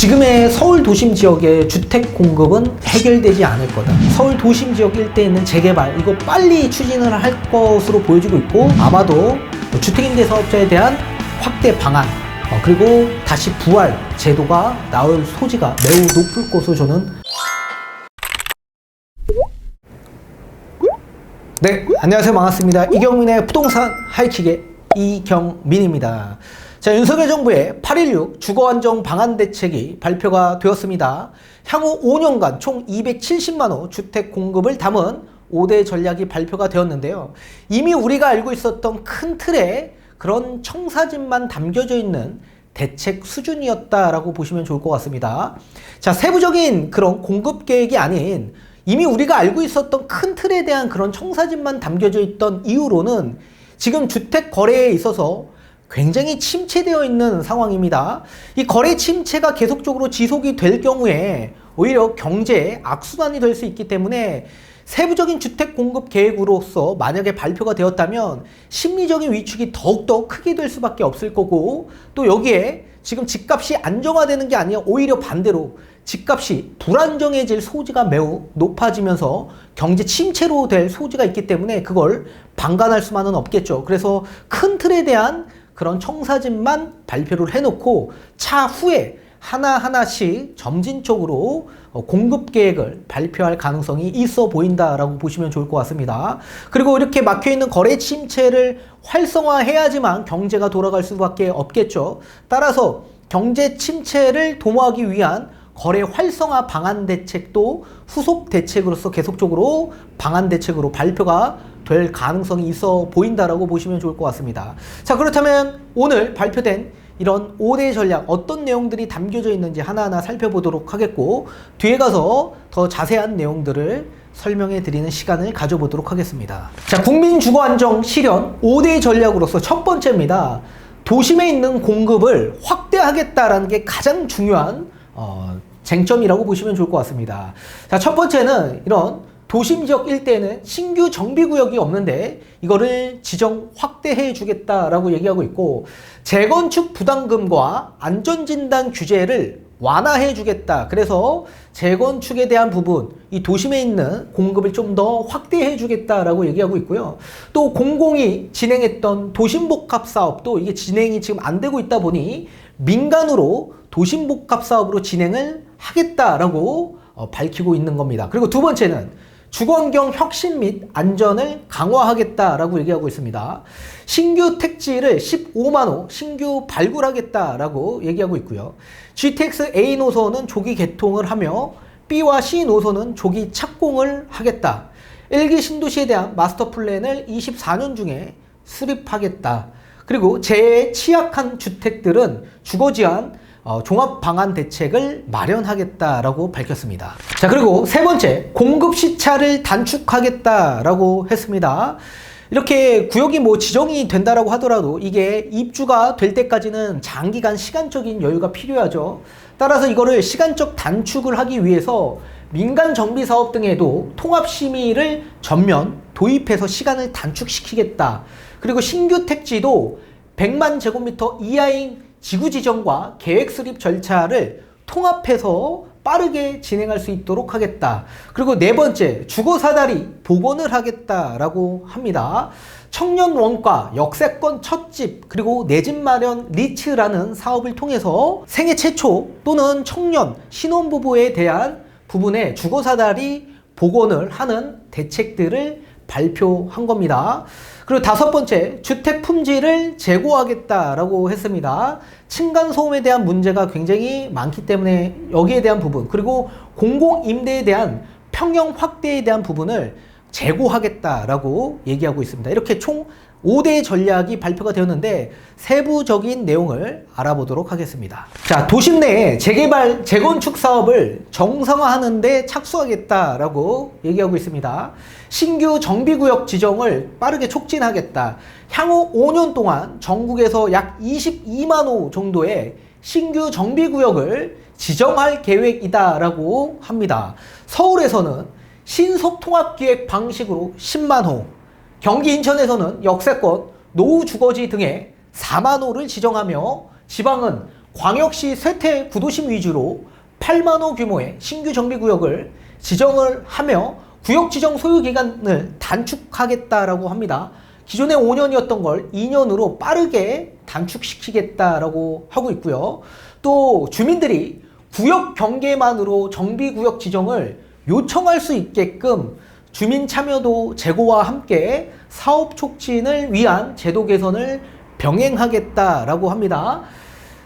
지금의 서울 도심 지역의 주택 공급은 해결되지 않을 거다. 서울 도심 지역 일대에 있는 재개발, 이거 빨리 추진을 할 것으로 보여지고 있고, 아마도 주택임대 사업자에 대한 확대 방안, 그리고 다시 부활 제도가 나올 소지가 매우 높을 것으로 저는. 네, 안녕하세요. 반갑습니다. 이경민의 부동산 하이킥의 이경민입니다. 자, 윤석열 정부의 8.16 주거안정 방안 대책이 발표가 되었습니다. 향후 5년간 총 270만 호 주택 공급을 담은 5대 전략이 발표가 되었는데요. 이미 우리가 알고 있었던 큰 틀에 그런 청사진만 담겨져 있는 대책 수준이었다라고 보시면 좋을 것 같습니다. 자, 세부적인 그런 공급 계획이 아닌 이미 우리가 알고 있었던 큰 틀에 대한 그런 청사진만 담겨져 있던 이유로는 지금 주택 거래에 있어서 굉장히 침체되어 있는 상황입니다. 이 거래 침체가 계속적으로 지속이 될 경우에 오히려 경제의 악순환이 될 수 있기 때문에 세부적인 주택 공급 계획으로서 만약에 발표가 되었다면 심리적인 위축이 더욱더 크게 될 수밖에 없을 거고, 또 여기에 지금 집값이 안정화되는 게 아니라 오히려 반대로 집값이 불안정해질 소지가 매우 높아지면서 경제 침체로 될 소지가 있기 때문에 그걸 방관할 수만은 없겠죠. 그래서 큰 틀에 대한 그런 청사진만 발표를 해놓고 차후에 하나하나씩 점진적으로 공급 계획을 발표할 가능성이 있어 보인다라고 보시면 좋을 것 같습니다. 그리고 이렇게 막혀있는 거래 침체를 활성화해야지만 경제가 돌아갈 수밖에 없겠죠. 따라서 경제 침체를 도모하기 위한 거래 활성화 방안 대책도 후속 대책으로서 계속적으로 방안 대책으로 발표가 될 가능성이 있어 보인다라고 보시면 좋을 것 같습니다. 자, 그렇다면 오늘 발표된 이런 5대 전략 어떤 내용들이 담겨져 있는지 하나하나 살펴보도록 하겠고, 뒤에 가서 더 자세한 내용들을 설명해 드리는 시간을 가져보도록 하겠습니다. 자, 국민 주거 안정 실현 5대 전략으로서 첫 번째입니다. 도심에 있는 공급을 확대하겠다라는 게 가장 중요한 쟁점이라고 보시면 좋을 것 같습니다. 자, 첫 번째는 이런 도심 지역 일대에는 신규 정비구역이 없는데 이거를 지정 확대해 주겠다라고 얘기하고 있고, 재건축 부담금과 안전진단 규제를 완화해 주겠다. 그래서 재건축에 대한 부분, 이 도심에 있는 공급을 좀 더 확대해 주겠다라고 얘기하고 있고요. 또 공공이 진행했던 도심복합 사업도 이게 진행이 지금 안 되고 있다 보니 민간으로 도심복합 사업으로 진행을 하겠다라고 밝히고 있는 겁니다. 그리고 두 번째는 주거환경 혁신 및 안전을 강화하겠다라고 얘기하고 있습니다. 신규 택지를 15만 호 신규 발굴하겠다라고 얘기하고 있고요. GTX A 노선은 조기 개통을 하며 B와 C 노선은 조기 착공을 하겠다. 1기 신도시에 대한 마스터 플랜을 24년 중에 수립하겠다. 그리고 재해에 취약한 주택들은 주거지원 종합 방안 대책을 마련하겠다라고 밝혔습니다. 자, 그리고 세 번째, 공급 시차를 단축하겠다라고 했습니다. 이렇게 구역이 지정이 된다라고 하더라도 이게 입주가 될 때까지는 장기간 시간적인 여유가 필요하죠. 따라서 이거를 시간적 단축을 하기 위해서 민간 정비 사업 등에도 통합 심의를 전면 도입해서 시간을 단축시키겠다. 그리고 신규 택지도 100만 제곱미터 이하인 지구 지정과 계획 수립 절차를 통합해서 빠르게 진행할 수 있도록 하겠다. 그리고 네 번째, 주거 사다리 복원을 하겠다라고 합니다. 청년 원가, 역세권 첫집, 그리고 내 집 마련 리츠라는 사업을 통해서 생애 최초 또는 청년, 신혼부부에 대한 부분에 주거 사다리 복원을 하는 대책들을 발표한 겁니다. 그리고 다섯 번째, 주택 품질을 제고하겠다라고 했습니다. 층간소음에 대한 문제가 굉장히 많기 때문에 여기에 대한 부분, 그리고 공공임대에 대한 평형 확대에 대한 부분을 제고하겠다라고 얘기하고 있습니다. 이렇게 총 5대 전략이 발표가 되었는데 세부적인 내용을 알아보도록 하겠습니다. 자, 도심 내에 재개발, 재건축 사업을 정상화하는 데 착수하겠다라고 얘기하고 있습니다. 신규 정비구역 지정을 빠르게 촉진하겠다. 향후 5년 동안 전국에서 약 22만 호 정도의 신규 정비구역을 지정할 계획이다라고 합니다. 서울에서는 신속통합기획 방식으로 10만 호, 경기 인천에서는 역세권, 노후주거지 등에 4만 호를 지정하며 지방은 광역시 쇠퇴 구도심 위주로 8만 호 규모의 신규 정비구역을 지정을 하며 구역 지정 소요 기간을 단축하겠다라고 합니다. 기존에 5년이었던 걸 2년으로 빠르게 단축시키겠다라고 하고 있고요. 또 주민들이 구역 경계만으로 정비구역 지정을 요청할 수 있게끔 주민 참여도 제고와 함께 사업 촉진을 위한 제도 개선을 병행하겠다라고 합니다.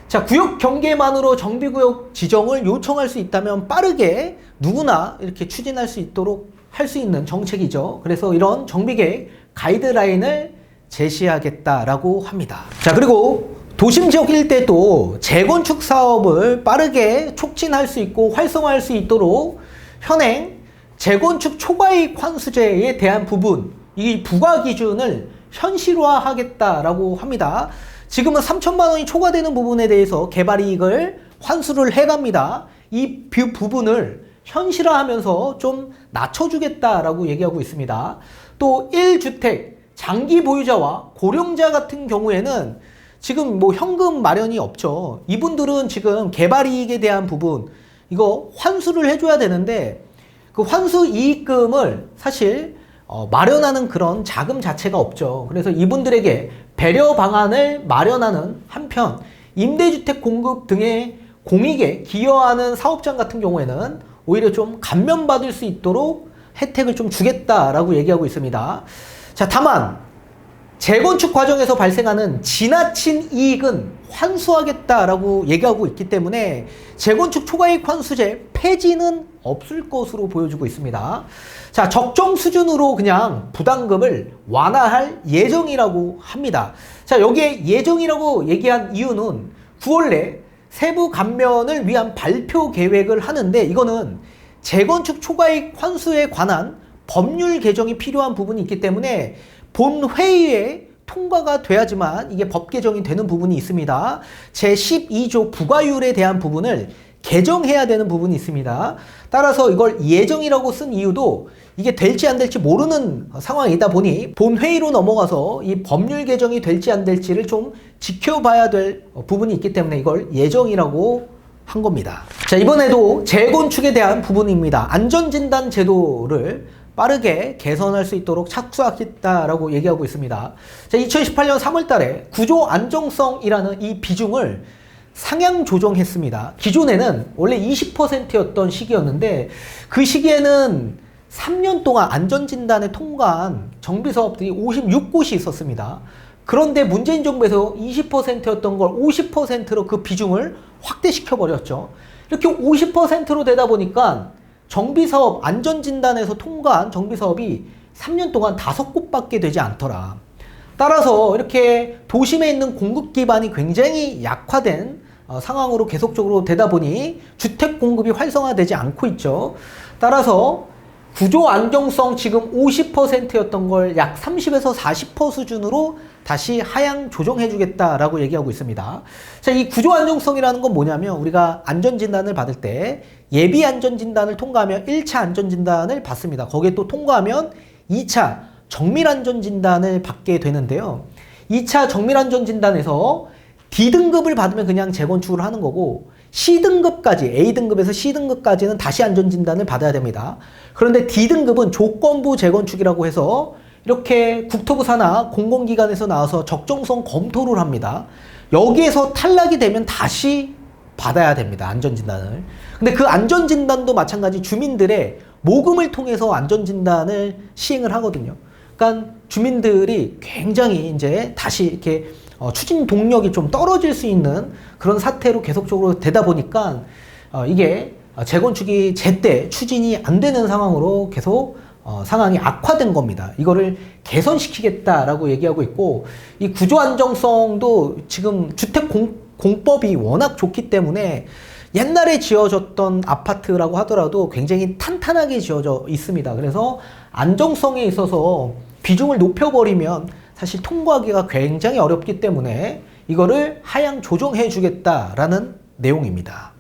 자, 구역 경계만으로 정비구역 지정을 요청할 수 있다면 빠르게 누구나 이렇게 추진할 수 있도록 할 수 있는 정책이죠. 그래서 이런 정비계획 가이드라인을 제시하겠다라고 합니다. 자, 그리고 도심 지역 일대도 재건축 사업을 빠르게 촉진할 수 있고 활성화할 수 있도록 현행 재건축 초과이익 환수제에 대한 부분, 이 부과 기준을 현실화하겠다라고 합니다. 지금은 3천만 원이 초과되는 부분에 대해서 개발이익을 환수를 해갑니다. 이 부분을 현실화하면서 좀 낮춰주겠다라고 얘기하고 있습니다. 또 1주택 장기 보유자와 고령자 같은 경우에는 지금 뭐 현금 마련이 없죠. 이분들은 지금 개발이익에 대한 부분 이거 환수를 해줘야 되는데 그 환수 이익금을 사실 마련하는 그런 자금 자체가 없죠. 그래서 이분들에게 배려 방안을 마련하는 한편 임대주택 공급 등의 공익에 기여하는 사업장 같은 경우에는 오히려 좀 감면받을 수 있도록 혜택을 좀 주겠다라고 얘기하고 있습니다. 자, 다만 재건축 과정에서 발생하는 지나친 이익은 환수하겠다라고 얘기하고 있기 때문에 재건축 초과이익 환수제 폐지는 없을 것으로 보여지고 있습니다. 자, 적정 수준으로 그냥 부담금을 완화할 예정이라고 합니다. 자, 여기에 예정이라고 얘기한 이유는 9월 내 세부 감면을 위한 발표 계획을 하는데 이거는 재건축 초과이익 환수에 관한 법률 개정이 필요한 부분이 있기 때문에 본회의에 통과가 돼야지만 이게 법 개정이 되는 부분이 있습니다. 제12조 부과율에 대한 부분을 개정해야 되는 부분이 있습니다. 따라서 이걸 예정이라고 쓴 이유도 이게 될지 안 될지 모르는 상황이다 보니 본회의로 넘어가서 이 법률 개정이 될지 안 될지를 좀 지켜봐야 될 부분이 있기 때문에 이걸 예정이라고 한 겁니다. 자, 이번에도 재건축에 대한 부분입니다. 안전진단 제도를 빠르게 개선할 수 있도록 착수하겠다라고 얘기하고 있습니다. 자, 2018년 3월 달에 구조 안정성이라는 이 비중을 상향 조정했습니다. 기존에는 원래 20%였던 시기였는데 그 시기에는 3년 동안 안전진단에 통과한 정비사업들이 56곳이 있었습니다. 그런데 문재인 정부에서 20%였던 걸 50%로 그 비중을 확대시켜버렸죠. 이렇게 50%로 되다 보니까 정비사업, 안전진단에서 통과한 정비사업이 3년 동안 5곳밖에 되지 않더라. 따라서 이렇게 도심에 있는 공급 기반이 굉장히 약화된 상황으로 계속적으로 되다 보니 주택 공급이 활성화되지 않고 있죠. 따라서 구조 안정성 지금 50%였던 걸 약 30에서 40% 수준으로 다시 하향 조정해 주겠다라고 얘기하고 있습니다. 자, 이 구조 안정성이라는 건 뭐냐면 우리가 안전진단을 받을 때 예비 안전진단을 통과하면 1차 안전진단을 받습니다. 거기에 또 통과하면 2차 정밀안전진단을 받게 되는데요. 2차 정밀안전진단에서 D등급을 받으면 그냥 재건축을 하는 거고 C등급까지, A등급에서 C등급까지는 다시 안전진단을 받아야 됩니다. 그런데 D등급은 조건부 재건축이라고 해서 이렇게 국토부 산하 공공기관에서 나와서 적정성 검토를 합니다. 여기에서 탈락이 되면 다시 받아야 됩니다. 안전진단을. 근데 그 안전진단도 마찬가지 주민들의 모금을 통해서 안전진단을 시행을 하거든요. 그러니까 주민들이 굉장히 이제 다시 이렇게 추진 동력이 좀 떨어질 수 있는 그런 사태로 계속적으로 되다 보니까 이게 재건축이 제때 추진이 안 되는 상황으로 계속 상황이 악화된 겁니다. 이거를 개선시키겠다라고 얘기하고 있고 이 구조 안정성도 지금 주택 공법이 워낙 좋기 때문에 옛날에 지어졌던 아파트라고 하더라도 굉장히 탄탄하게 지어져 있습니다. 그래서 안정성에 있어서 비중을 높여버리면 사실 통과하기가 굉장히 어렵기 때문에 이거를 하향 조정해 주겠다라는 내용입니다.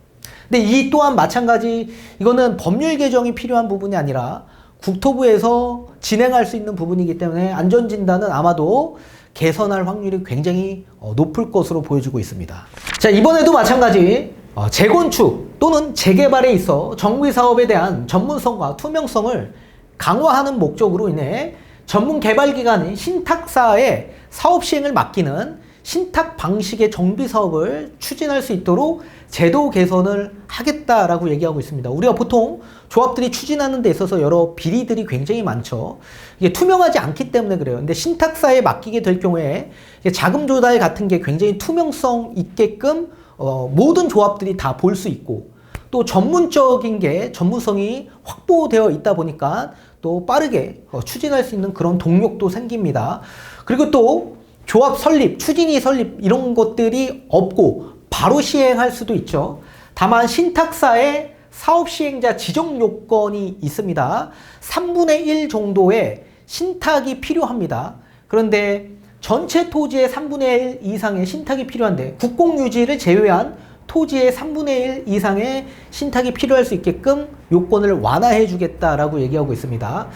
근데 이 또한 마찬가지 이거는 법률 개정이 필요한 부분이 아니라 국토부에서 진행할 수 있는 부분이기 때문에 안전진단은 아마도 개선할 확률이 굉장히 높을 것으로 보여지고 있습니다. 자, 이번에도 마찬가지 재건축 또는 재개발에 있어 정비 사업에 대한 전문성과 투명성을 강화하는 목적으로 인해 전문 개발 기관인 신탁사에 사업 시행을 맡기는 신탁 방식의 정비 사업을 추진할 수 있도록 제도 개선을 하겠다라고 얘기하고 있습니다. 우리가 보통 조합들이 추진하는 데 있어서 여러 비리들이 굉장히 많죠. 이게 투명하지 않기 때문에 그래요. 근데 신탁사에 맡기게 될 경우에 자금 조달 같은 게 굉장히 투명성 있게끔 모든 조합들이 다 볼 수 있고, 또 전문적인 게 전문성이 확보되어 있다 보니까 또 빠르게 추진할 수 있는 그런 동력도 생깁니다. 그리고 또 조합 설립, 추진위 설립 이런 것들이 없고 바로 시행할 수도 있죠. 다만 신탁사에 사업 시행자 지정 요건이 있습니다. 3분의 1 정도의 신탁이 필요합니다. 그런데 전체 토지의 3분의 1 이상의 신탁이 필요한데 국공유지를 제외한 토지의 3분의 1 이상의 신탁이 필요할 수 있게끔 요건을 완화해 주겠다라고 얘기하고 있습니다.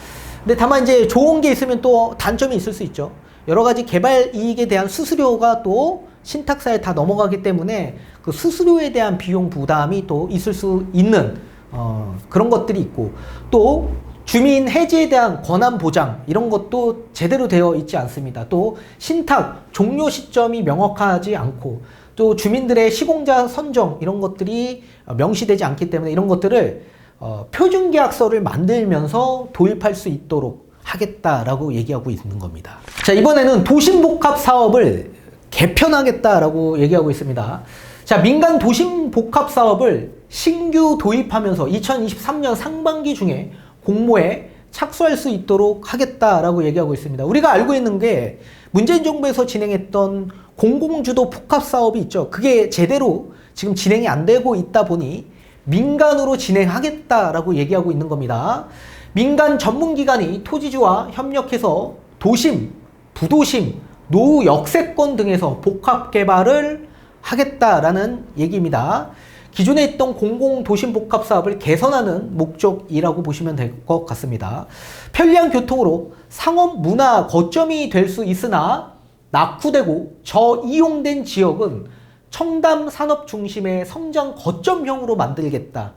근데 다만 이제 좋은 게 있으면 또 단점이 있을 수 있죠. 여러 가지 개발 이익에 대한 수수료가 또 신탁사에 다 넘어가기 때문에 그 수수료에 대한 비용 부담이 또 있을 수 있는 그런 것들이 있고, 또 주민 해지에 대한 권한 보장 이런 것도 제대로 되어 있지 않습니다. 또 신탁 종료 시점이 명확하지 않고, 또 주민들의 시공자 선정 이런 것들이 명시되지 않기 때문에 이런 것들을 표준계약서를 만들면서 도입할 수 있도록 하겠다라고 얘기하고 있는 겁니다. 자, 이번에는 도심복합 사업을 개편하겠다라고 얘기하고 있습니다. 자, 민간 도심복합 사업을 신규 도입하면서 2023년 상반기 중에 공모에 착수할 수 있도록 하겠다라고 얘기하고 있습니다. 우리가 알고 있는 게 문재인 정부에서 진행했던 공공주도 복합 사업이 있죠. 그게 제대로 지금 진행이 안 되고 있다 보니 민간으로 진행하겠다라고 얘기하고 있는 겁니다. 민간 전문기관이 토지주와 협력해서 도심, 부도심, 노후 역세권 등에서 복합 개발을 하겠다라는 얘기입니다. 기존에 있던 공공도심복합 사업을 개선하는 목적이라고 보시면 될 것 같습니다. 편리한 교통으로 상업 문화 거점이 될 수 있으나 낙후되고 저이용된 지역은 첨단 산업 중심의 성장 거점형으로 만들겠다.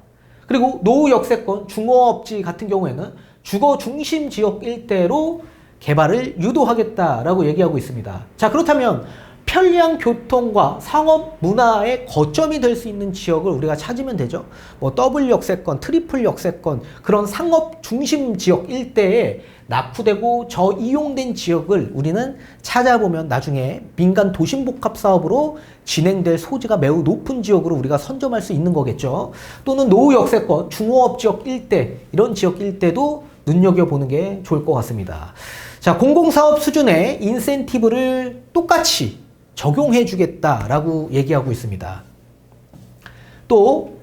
그리고 노후 역세권, 중어업지 같은 경우에는 주거 중심 지역 일대로 개발을 유도하겠다라고 얘기하고 있습니다. 자, 그렇다면 편리한 교통과 상업 문화의 거점이 될 수 있는 지역을 우리가 찾으면 되죠. 뭐 더블 역세권, 트리플 역세권, 그런 상업 중심 지역 일대에 낙후되고 저이용된 지역을 우리는 찾아보면 나중에 민간 도심복합 사업으로 진행될 소지가 매우 높은 지역으로 우리가 선점할 수 있는 거겠죠. 또는 노후 역세권, 중어업 지역 일대, 이런 지역 일대도 눈여겨보는 게 좋을 것 같습니다. 자, 공공사업 수준의 인센티브를 똑같이 적용해 주겠다라고 얘기하고 있습니다. 또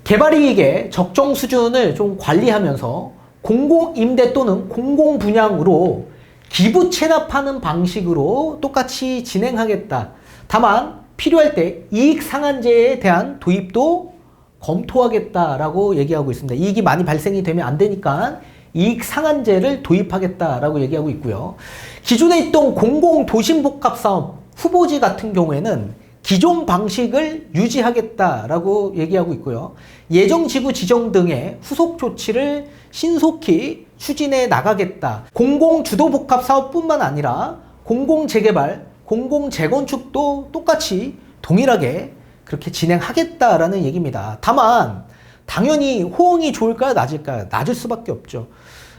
개발이익의 적정 수준을 좀 관리하면서 공공임대 또는 공공분양으로 기부 체납하는 방식으로 똑같이 진행하겠다. 다만 필요할 때 이익 상한제에 대한 도입도 검토하겠다라고 얘기하고 있습니다. 이익이 많이 발생이 되면 안 되니까 이익 상한제를 도입하겠다라고 얘기하고 있고요. 기존에 있던 공공도심복합사업 후보지 같은 경우에는 기존 방식을 유지하겠다라고 얘기하고 있고요. 예정지구 지정 등의 후속 조치를 신속히 추진해 나가겠다. 공공주도복합사업뿐만 아니라 공공재개발, 공공재건축도 똑같이 동일하게 그렇게 진행하겠다라는 얘기입니다. 다만 당연히 호응이 좋을까요? 낮을까요? 낮을 수밖에 없죠.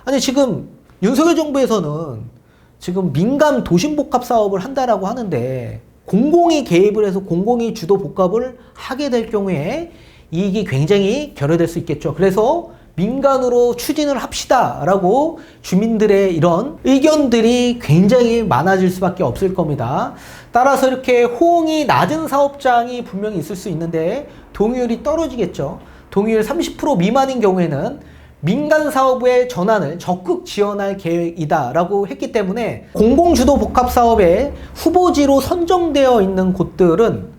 아니, 지금 윤석열 정부에서는 지금 민간 도심복합 사업을 한다라고 하는데 공공이 개입을 해서 공공이 주도 복합을 하게 될 경우에 이익이 굉장히 결여될 수 있겠죠. 그래서 민간으로 추진을 합시다라고 주민들의 이런 의견들이 굉장히 많아질 수밖에 없을 겁니다. 따라서 이렇게 호응이 낮은 사업장이 분명히 있을 수 있는데 동의율이 떨어지겠죠. 동의율 30% 미만인 경우에는 민간 사업의 전환을 적극 지원할 계획이다 라고 했기 때문에 공공주도 복합사업의 후보지로 선정되어 있는 곳들은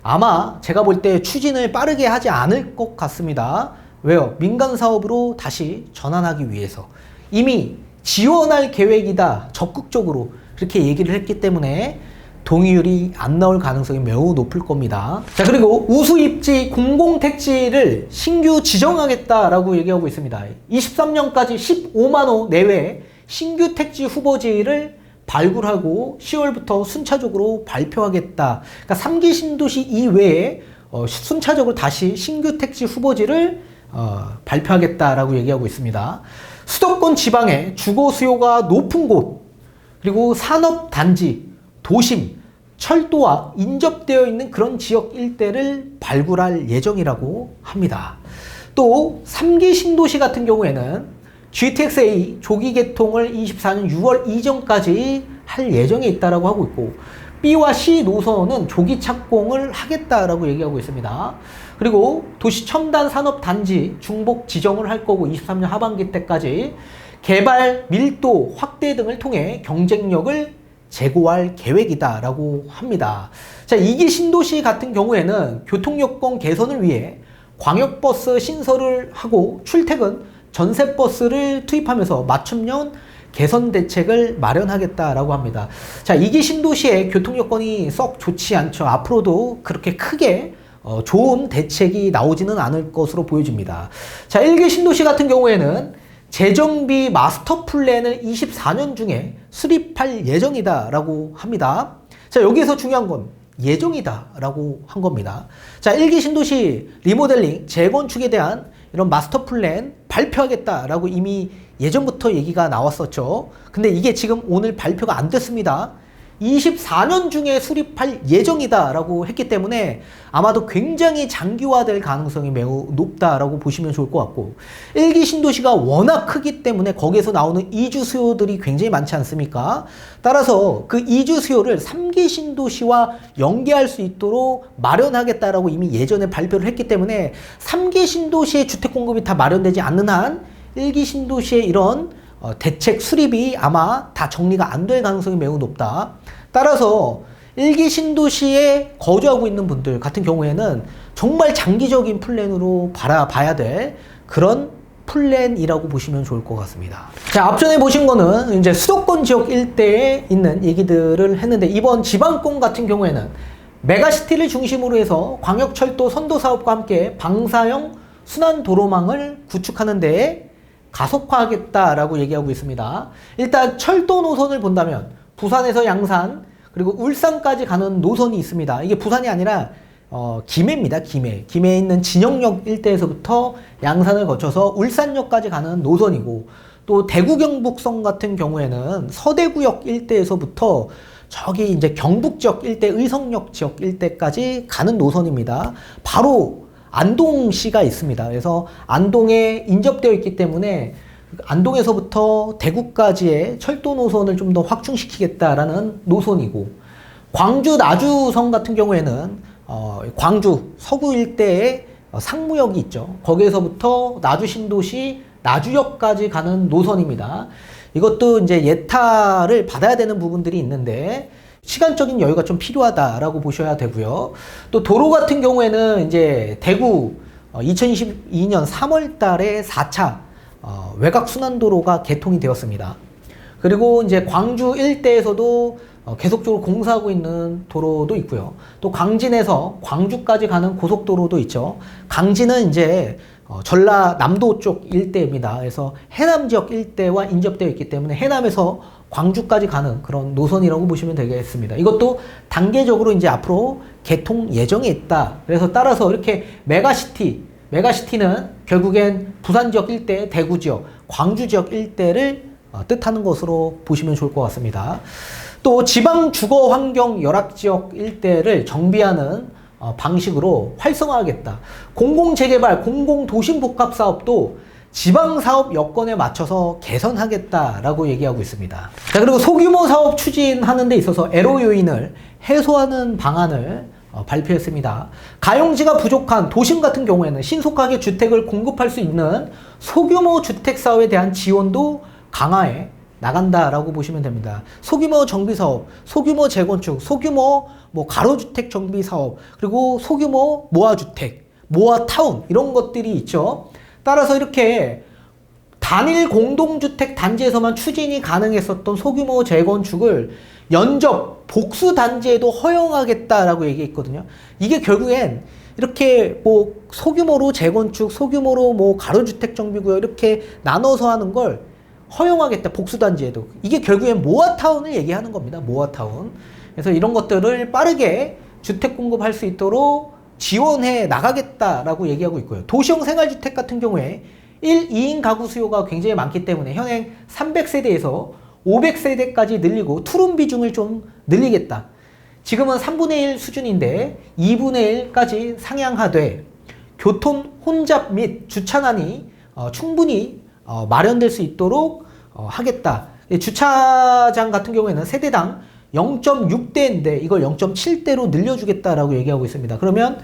아마 제가 볼 때 추진을 빠르게 하지 않을 것 같습니다. 왜요? 민간 사업으로 다시 전환하기 위해서 이미 지원할 계획이다 적극적으로 그렇게 얘기를 했기 때문에 동의율이 안 나올 가능성이 매우 높을 겁니다. 자, 그리고 우수 입지 공공택지를 신규 지정하겠다라고 얘기하고 있습니다. 23년까지 15만 호 내외 신규 택지 후보지를 발굴하고 10월부터 순차적으로 발표하겠다. 그러니까 3기 신도시 이외에 순차적으로 다시 신규 택지 후보지를 발표하겠다라고 얘기하고 있습니다. 수도권 지방에 주거 수요가 높은 곳, 그리고 산업단지, 도심, 철도와 인접되어 있는 그런 지역 일대를 발굴할 예정이라고 합니다. 또 3기 신도시 같은 경우에는 GTX-A 조기 개통을 24년 6월 이전까지 할 예정이 있다고 하고 있고, B와 C 노선은 조기 착공을 하겠다라고 얘기하고 있습니다. 그리고 도시 첨단 산업 단지 중복 지정을 할 거고 23년 하반기 때까지 개발 밀도 확대 등을 통해 경쟁력을 제고할 계획이다라고 합니다. 자, 2기 신도시 같은 경우에는 교통여건 개선을 위해 광역버스 신설을 하고 출퇴근 전세버스를 투입하면서 맞춤형 개선 대책을 마련하겠다라고 합니다. 자, 2기 신도시의 교통여건이 썩 좋지 않죠. 앞으로도 그렇게 크게 좋은 대책이 나오지는 않을 것으로 보여집니다. 자, 1기 신도시 같은 경우에는 재정비 마스터 플랜을 24년 중에 수립할 예정이다라고 합니다. 자, 여기서 중요한 건 예정이다라고 한 겁니다. 자, 1기 신도시 리모델링 재건축에 대한 이런 마스터 플랜 발표하겠다라고 이미 예전부터 얘기가 나왔었죠. 근데 이게 지금 오늘 발표가 안 됐습니다. 24년 중에 수립할 예정이다라고 했기 때문에 아마도 굉장히 장기화될 가능성이 매우 높다라고 보시면 좋을 것 같고, 1기 신도시가 워낙 크기 때문에 거기에서 나오는 이주 수요들이 굉장히 많지 않습니까? 따라서 그 이주 수요를 3기 신도시와 연계할 수 있도록 마련하겠다라고 이미 예전에 발표를 했기 때문에 3기 신도시의 주택 공급이 다 마련되지 않는 한 1기 신도시의 이런 대책 수립이 아마 다 정리가 안 될 가능성이 매우 높다. 따라서 1기 신도시에 거주하고 있는 분들 같은 경우에는 정말 장기적인 플랜으로 바라봐야 될 그런 플랜이라고 보시면 좋을 것 같습니다. 자, 앞전에 보신 거는 이제 수도권 지역 일대에 있는 얘기들을 했는데, 이번 지방권 같은 경우에는 메가시티를 중심으로 해서 광역철도 선도 사업과 함께 방사형 순환도로망을 구축하는 데에 가속화하겠다라고 얘기하고 있습니다. 일단 철도 노선을 본다면 부산에서 양산 그리고 울산까지 가는 노선이 있습니다. 이게 부산이 아니라 김해입니다. 김해에 있는 진영역 일대에서부터 양산을 거쳐서 울산역까지 가는 노선이고, 또 대구 경북선 같은 경우에는 서대구역 일대에서부터 저기 이제 경북 지역 일대, 의성역 지역 일대까지 가는 노선입니다. 바로 안동시가 있습니다. 그래서 안동에 인접되어 있기 때문에 안동에서부터 대구까지의 철도 노선을 좀 더 확충시키겠다라는 노선이고, 광주 나주선 같은 경우에는 광주 서구 일대에 상무역이 있죠. 거기에서부터 나주 신도시 나주역까지 가는 노선입니다. 이것도 이제 예타를 받아야 되는 부분들이 있는데 시간적인 여유가 좀 필요하다라고 보셔야 되고요. 또 도로 같은 경우에는 이제 대구 2022년 3월 달에 4차 외곽 순환도로가 개통이 되었습니다. 그리고 이제 광주 일대에서도 계속적으로 공사하고 있는 도로도 있고요. 또 강진에서 광주까지 가는 고속도로도 있죠. 강진은 이제 전라남도 쪽 일대입니다. 그래서 해남 지역 일대와 인접되어 있기 때문에 해남에서 광주까지 가는 그런 노선이라고 보시면 되겠습니다. 이것도 단계적으로 이제 앞으로 개통 예정에 있다. 그래서 따라서 이렇게 메가시티는 결국엔 부산 지역 일대, 대구 지역, 광주 지역 일대를 뜻하는 것으로 보시면 좋을 것 같습니다. 또 지방 주거 환경 열악 지역 일대를 정비하는 방식으로 활성화하겠다. 공공재개발, 공공도심 복합 사업도 지방사업 여건에 맞춰서 개선하겠다라고 얘기하고 있습니다. 자, 그리고 소규모 사업 추진하는 데 있어서 애로 요인을 해소하는 방안을 발표했습니다. 가용지가 부족한 도심 같은 경우에는 신속하게 주택을 공급할 수 있는 소규모 주택 사업에 대한 지원도 강화해 나간다라고 보시면 됩니다. 소규모 정비 사업, 소규모 재건축, 소규모 가로주택 정비 사업, 그리고 소규모 모아주택, 모아타운 이런 것들이 있죠. 따라서 이렇게 단일 공동주택 단지에서만 추진이 가능했었던 소규모 재건축을 연접, 복수 단지에도 허용하겠다라고 얘기했거든요. 이게 결국엔 이렇게 뭐 소규모로 재건축, 소규모로 뭐 가로주택 정비구역 이렇게 나눠서 하는 걸 허용하겠다. 복수 단지에도. 이게 결국엔 모아타운을 얘기하는 겁니다. 모아타운. 그래서 이런 것들을 빠르게 주택 공급할 수 있도록 지원해 나가겠다라고 얘기하고 있고요. 도시형 생활주택 같은 경우에 1, 2인 가구 수요가 굉장히 많기 때문에 현행 300세대에서 500세대까지 늘리고 투룸 비중을 좀 늘리겠다. 지금은 3분의 1 수준인데 2분의 1까지 상향하되 교통 혼잡 및 주차난이 충분히 마련될 수 있도록 하겠다. 주차장 같은 경우에는 세대당 0.6대인데 이걸 0.7대로 늘려주겠다라고 얘기하고 있습니다. 그러면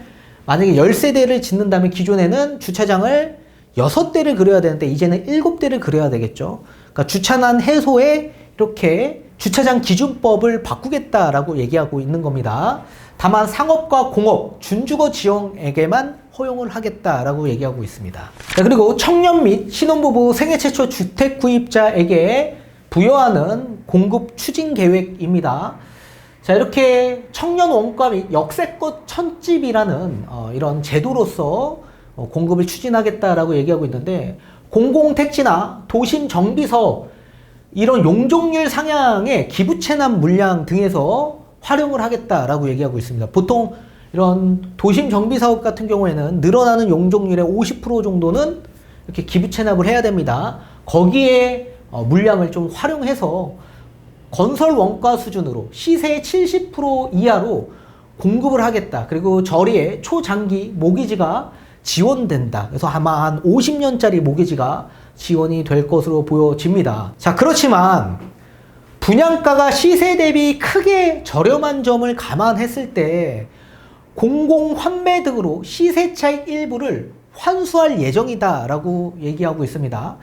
만약에 10세대를 짓는다면 기존에는 주차장을 6대를 그려야 되는데 이제는 7대를 그려야 되겠죠. 그러니까 주차난 해소에 이렇게 주차장 기준법을 바꾸겠다라고 얘기하고 있는 겁니다. 다만 상업과 공업, 준주거 지역에게만 허용을 하겠다라고 얘기하고 있습니다. 자, 그리고 청년 및 신혼부부 생애 최초 주택 구입자에게 부여하는 공급 추진 계획입니다. 자, 이렇게 청년 원가 및 역세권 천집이라는 이런 제도로서 공급을 추진하겠다라고 얘기하고 있는데 공공택지나 도심 정비사업 이런 용적률 상향의 기부채납 물량 등에서 활용을 하겠다라고 얘기하고 있습니다. 보통 이런 도심 정비사업 같은 경우에는 늘어나는 용적률의 50% 정도는 이렇게 기부채납을 해야 됩니다. 거기에 물량을 좀 활용해서 건설 원가 수준으로 시세의 70% 이하로 공급을 하겠다. 그리고 저리에 초장기 모기지가 지원된다. 그래서 아마 한 50년짜리 모기지가 지원이 될 것으로 보여집니다. 자, 그렇지만 분양가가 시세 대비 크게 저렴한 점을 감안했을 때 공공 환매 등으로 시세 차익 일부를 환수할 예정이다 라고 얘기하고 있습니다.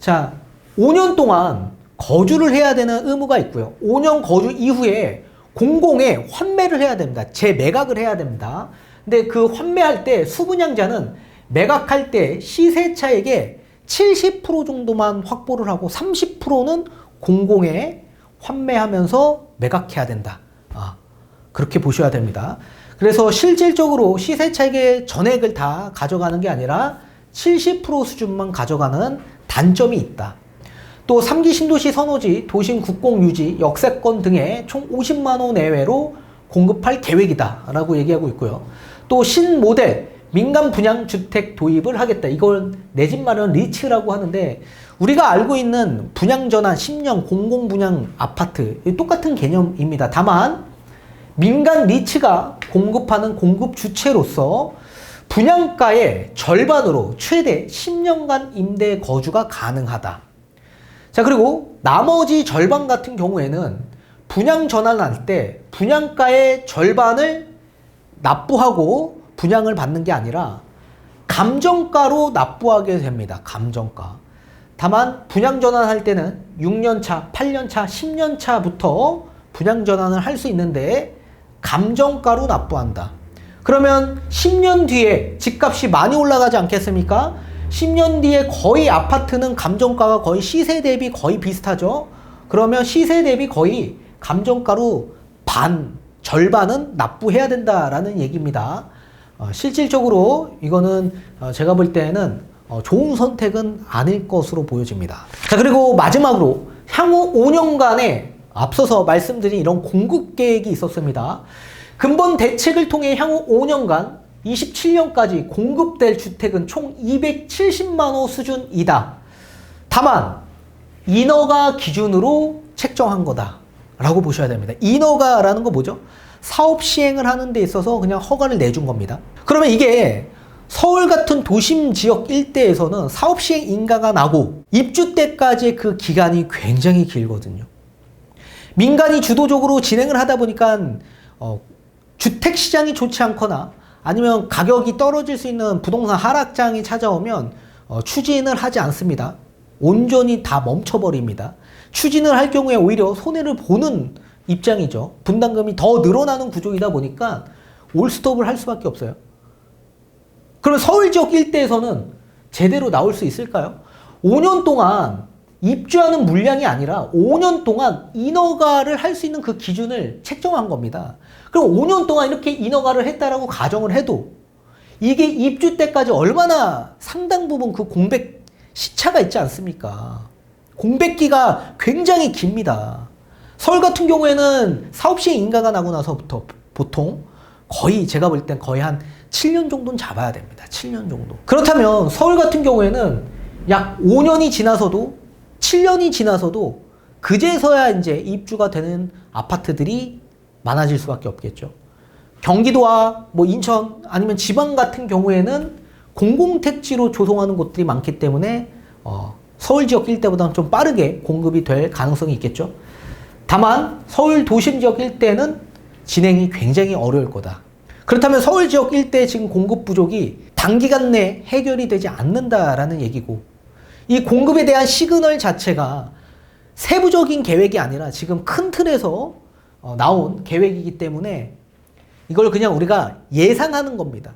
자, 5년 동안 거주를 해야 되는 의무가 있고요. 5년 거주 이후에 공공에 환매를 해야 됩니다. 재매각을 해야 됩니다. 근데 그 환매할 때 수분양자는 매각할 때 시세 차익의 70% 정도만 확보를 하고 30%는 공공에 환매하면서 매각해야 된다. 그렇게 보셔야 됩니다. 그래서 실질적으로 시세 차익의 전액을 다 가져가는 게 아니라 70% 수준만 가져가는 단점이 있다. 또 3기 신도시 선호지, 도심 국공유지, 역세권 등에 총 50만 호 내외로 공급할 계획이다 라고 얘기하고 있고요. 또 신모델 민간 분양 주택 도입을 하겠다. 이걸 내 집 마련 리츠라고 하는데 우리가 알고 있는 분양 전환 10년 공공 분양 아파트 똑같은 개념입니다. 다만 민간 리츠가 공급하는 공급 주체로서 분양가의 절반으로 최대 10년간 임대 거주가 가능하다. 자, 그리고 나머지 절반 같은 경우에는 분양 전환할 때 분양가의 절반을 납부하고 분양을 받는 게 아니라 감정가로 납부하게 됩니다. 감정가. 다만 분양 전환할 때는 6년차, 8년차, 10년차부터 분양 전환을 할 수 있는데 감정가로 납부한다. 그러면 10년 뒤에 집값이 많이 올라가지 않겠습니까? 10년 뒤에 거의 아파트는 감정가가 거의 시세 대비 거의 비슷하죠. 그러면 시세 대비 거의 감정가로 절반은 납부해야 된다라는 얘기입니다. 실질적으로 이거는 제가 볼 때는 좋은 선택은 아닐 것으로 보여집니다. 자, 그리고 마지막으로 향후 5년간에 앞서서 말씀드린 이런 공급 계획이 있었습니다. 근본 대책을 통해 향후 5년간 27년까지 공급될 주택은 총 270만 호 수준이다. 다만 인허가 기준으로 책정한 거다 라고 보셔야 됩니다. 인허가라는 거 뭐죠? 사업 시행을 하는 데 있어서 그냥 허가를 내준 겁니다. 그러면 이게 서울 같은 도심 지역 일대에서는 사업 시행 인가가 나고 입주 때까지의 그 기간이 굉장히 길거든요. 민간이 주도적으로 진행을 하다 보니까 주택 시장이 좋지 않거나 아니면 가격이 떨어질 수 있는 부동산 하락장이 찾아오면 추진을 하지 않습니다. 온전히 다 멈춰버립니다. 추진을 할 경우에 오히려 손해를 보는 입장이죠. 분담금이 더 늘어나는 구조이다 보니까 올스톱을 할 수밖에 없어요. 그럼 서울 지역 일대에서는 제대로 나올 수 있을까요? 5년 동안 입주하는 물량이 아니라 5년 동안 인허가를 할 수 있는 그 기준을 책정한 겁니다. 그럼 5년 동안 이렇게 인허가를 했다라고 가정을 해도 이게 입주 때까지 얼마나 상당 부분 그 공백 시차가 있지 않습니까? 공백기가 굉장히 깁니다. 서울 같은 경우에는 사업 시행 인가가 나고 나서부터 보통 거의 제가 볼 땐 거의 한 7년 정도는 잡아야 됩니다. 7년 정도. 그렇다면 서울 같은 경우에는 약 5년이 지나서도 7년이 지나서도 그제서야 이제 입주가 되는 아파트들이 많아질 수밖에 없겠죠. 경기도와 뭐 인천 아니면 지방 같은 경우에는 공공택지로 조성하는 곳들이 많기 때문에 서울 지역 일대보다는 좀 빠르게 공급이 될 가능성이 있겠죠. 다만 서울 도심 지역 일대는 진행이 굉장히 어려울 거다. 그렇다면 서울 지역 일대 지금 공급 부족이 단기간 내 해결이 되지 않는다라는 얘기고, 이 공급에 대한 시그널 자체가 세부적인 계획이 아니라 지금 큰 틀에서 나온 계획이기 때문에 이걸 그냥 우리가 예상하는 겁니다.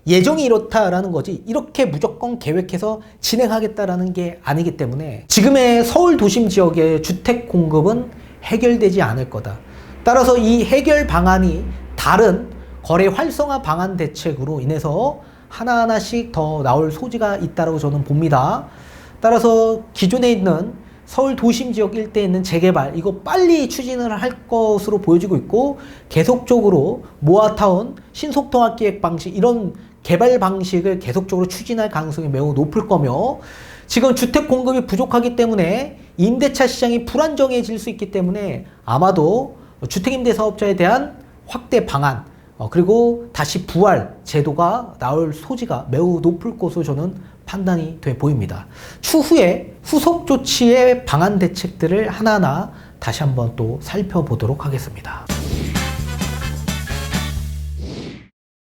예정이 이렇다라는 거지 이렇게 무조건 계획해서 진행하겠다라는 게 아니기 때문에 지금의 서울 도심 지역의 주택 공급은 해결되지 않을 거다. 따라서 이 해결 방안이 다른 거래 활성화 방안 대책으로 인해서 하나하나씩 더 나올 소지가 있다고 저는 봅니다. 따라서 기존에 있는 서울 도심 지역 일대에 있는 재개발 이거 빨리 추진을 할 것으로 보여지고 있고, 계속적으로 모아타운 신속통합기획 방식 이런 개발 방식을 계속적으로 추진할 가능성이 매우 높을 거며, 지금 주택 공급이 부족하기 때문에 임대차 시장이 불안정해질 수 있기 때문에 아마도 주택임대사업자에 대한 확대 방안 그리고 다시 부활 제도가 나올 소지가 매우 높을 것으로 저는 판단이 돼 보입니다. 추후에 후속 조치의 방안 대책들을 하나하나 다시 한번 또 살펴보도록 하겠습니다.